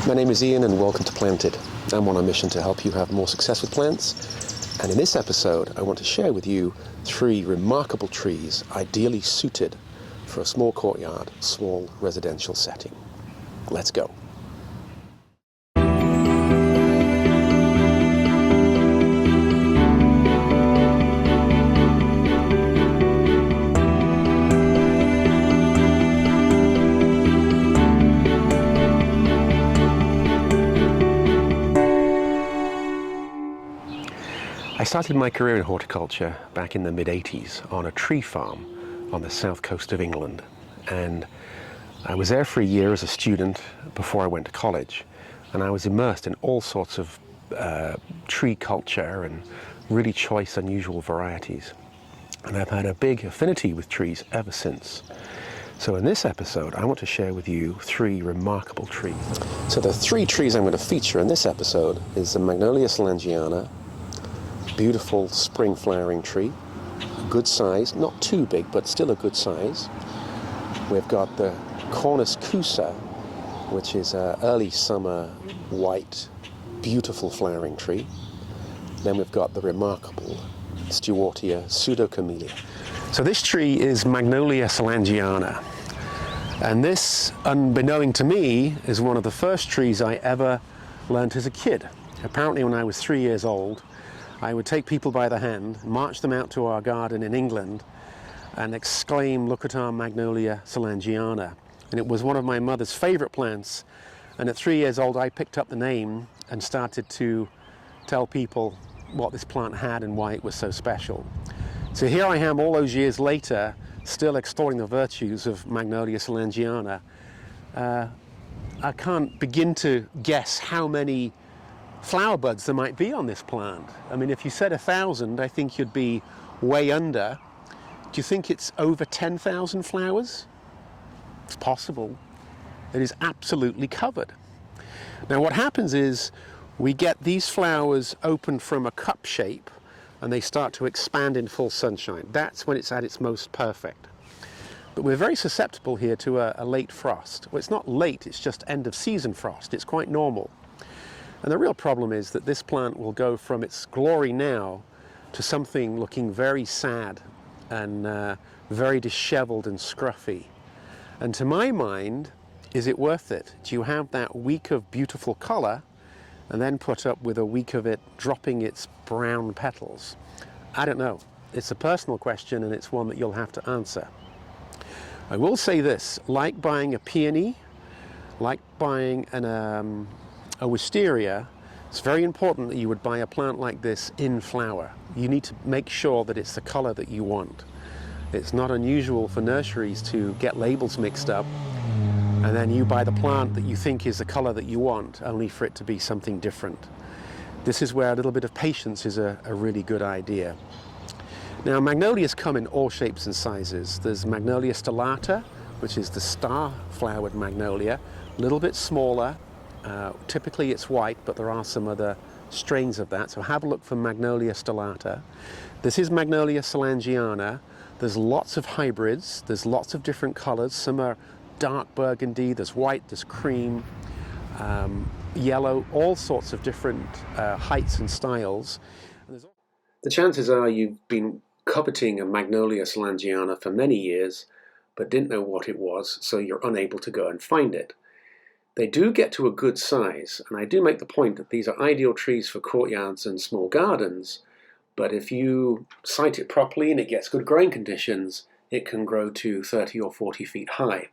My name is Ian and welcome to Planted. I'm on a mission to help you have more success with plants, and in this episode I want to share with you 3 remarkable trees ideally suited for a small courtyard, small residential setting. Let's go. I started my career in horticulture back in the mid-80s on a tree farm on the south coast of England, and I was there for a year as a student before I went to college, and I was immersed in all sorts of tree culture and really choice, unusual varieties, and I've had a big affinity with trees ever since. So in this episode I want to share with you 3 remarkable trees. So the 3 trees I'm going to feature in this episode is the Magnolia soulangeana, beautiful spring flowering tree, good size, not too big but still a good size. We've got the Cornus kousa, which is an early summer white beautiful flowering tree. Then we've got the remarkable Stewartia pseudocamellia. So this tree is Magnolia soulangeana, and this, unbeknown to me, is one of the first trees I ever learnt as a kid. Apparently when I was 3 years old I would take people by the hand, march them out to our garden in England and exclaim, "Look at our Magnolia soulangeana." And it was one of my mother's favourite plants, and at 3 years old I picked up the name and started to tell people what this plant had and why it was so special. So here I am all those years later, still exploring the virtues of Magnolia soulangeana. I can't begin to guess how many flower buds there might be on this plant. I mean, if you said 1,000, I think you'd be way under. Do you think it's over 10,000 flowers? It's possible. It is absolutely covered. Now what happens is we get these flowers open from a cup shape and they start to expand in full sunshine. That's when it's at its most perfect. But we're very susceptible here to a late frost. Well, it's not late, it's just end of season frost. It's quite normal. And the real problem is that this plant will go from its glory now to something looking very sad and very disheveled and scruffy. And to my mind, is it worth it? Do you have that week of beautiful color and then put up with a week of it dropping its brown petals? I don't know. It's a personal question and it's one that you'll have to answer. I will say this, like buying a peony, like buying a wisteria, it's very important that you would buy a plant like this in flower. You need to make sure that it's the color that you want. It's not unusual for nurseries to get labels mixed up and then you buy the plant that you think is the color that you want, only for it to be something different. This is where a little bit of patience is a really good idea. Now magnolias come in all shapes and sizes. There's Magnolia stellata, which is the star-flowered magnolia, a little bit smaller. Typically it's white, but there are some other strains of that, so have a look for Magnolia stellata. This is Magnolia soulangeana. There's lots of hybrids, there's lots of different colors. Some are dark burgundy, there's white, there's cream, yellow, all sorts of different heights and styles. The chances are you've been coveting a Magnolia soulangeana for many years but didn't know what it was, so you're unable to go and find it. They do get to a good size, and I do make the point that these are ideal trees for courtyards and small gardens, but if you site it properly and it gets good growing conditions, it can grow to 30 or 40 feet high.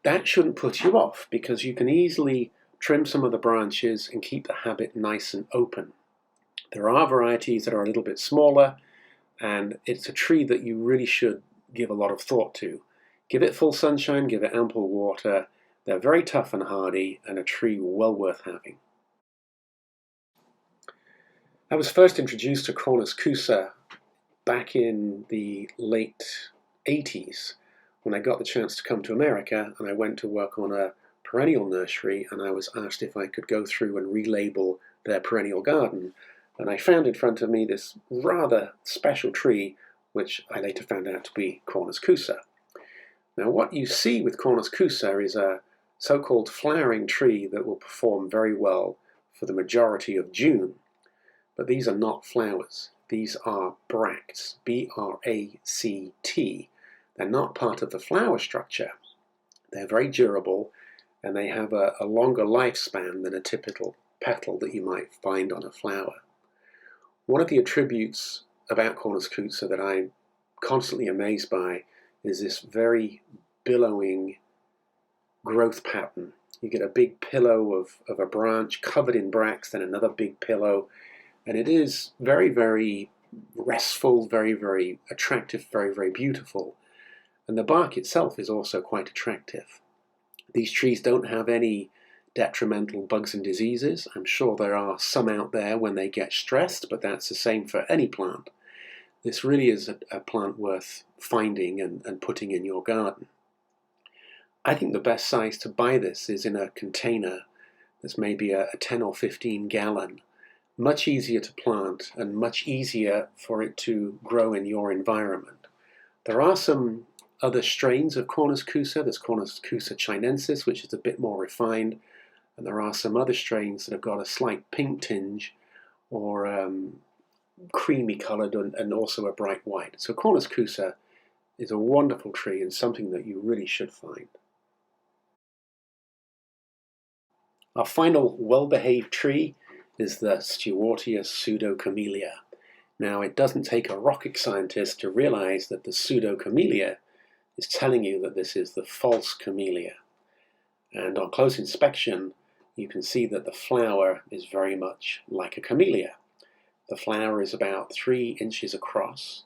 That shouldn't put you off, because you can easily trim some of the branches and keep the habit nice and open. There are varieties that are a little bit smaller, and it's a tree that you really should give a lot of thought to. Give it full sunshine, give it ample water. They're very tough and hardy, and a tree well worth having. I was first introduced to Cornus kousa back in the late 80s when I got the chance to come to America, and I went to work on a perennial nursery, and I was asked if I could go through and relabel their perennial garden. And I found in front of me this rather special tree, which I later found out to be Cornus kousa. Now what you see with Cornus kousa is a so-called flowering tree that will perform very well for the majority of June. But these are not flowers. These are bracts, B-R-A-C-T. They're not part of the flower structure. They're very durable, and they have a longer lifespan than a typical petal that you might find on a flower. One of the attributes about Cornus kousa that I'm constantly amazed by is this very billowing growth pattern. You get a big pillow of a branch covered in bracts, then another big pillow, and it is very, very restful, very, very attractive, very, very beautiful. And the bark itself is also quite attractive. These trees don't have any detrimental bugs and diseases. I'm sure there are some out there when they get stressed, but that's the same for any plant. This really is a plant worth finding and putting in your garden. I think the best size to buy this is in a container that's maybe a 10 or 15 gallon. Much easier to plant and much easier for it to grow in your environment. There are some other strains of Cornus kousa. There's Cornus kousa chinensis, which is a bit more refined, and there are some other strains that have got a slight pink tinge or creamy coloured and also a bright white. So Cornus kousa is a wonderful tree and something that you really should find. Our final well-behaved tree is the Stewartia pseudocamellia. Now, it doesn't take a rocket scientist to realize that the pseudocamellia is telling you that this is the false camellia. And on close inspection, you can see that the flower is very much like a camellia. The flower is about 3 inches across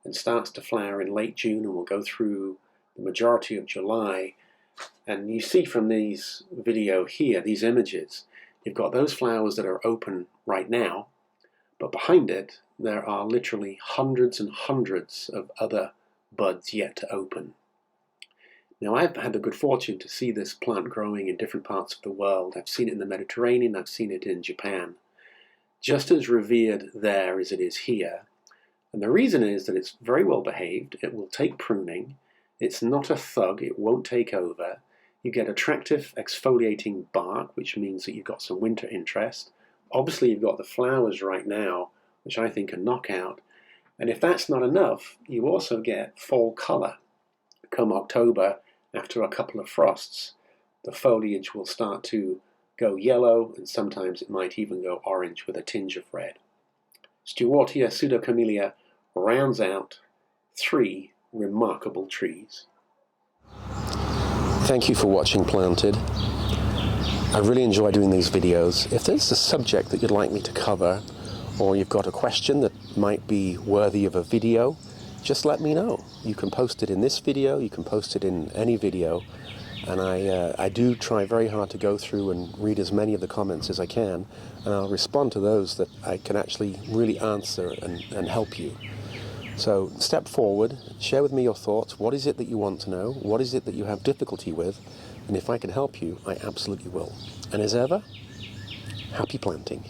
and starts to flower in late June and will go through the majority of July. And you see from these video here, these images, you've got those flowers that are open right now, but behind it there are literally hundreds and hundreds of other buds yet to open. Now, I've had the good fortune to see this plant growing in different parts of the world. I've seen it in the Mediterranean, I've seen it in Japan. Just as revered there as it is here. And the reason is that it's very well behaved, it will take pruning, it's not a thug, it won't take over. You get attractive exfoliating bark, which means that you've got some winter interest. Obviously you've got the flowers right now, which I think are knockout. And if that's not enough, you also get fall colour. Come October, after a couple of frosts, the foliage will start to go yellow, and sometimes it might even go orange with a tinge of red. Stewartia pseudocamellia rounds out 3 remarkable trees. Thank you for watching Planted. I really enjoy doing these videos. If there's a subject that you'd like me to cover, or you've got a question that might be worthy of a video, just let me know. You can post it in this video, you can post it in any video, and I do try very hard to go through and read as many of the comments as I can, and I'll respond to those that I can actually really answer and help you. So step forward, share with me your thoughts. What is it that you want to know? What is it that you have difficulty with? And if I can help you, I absolutely will. And as ever, happy planting.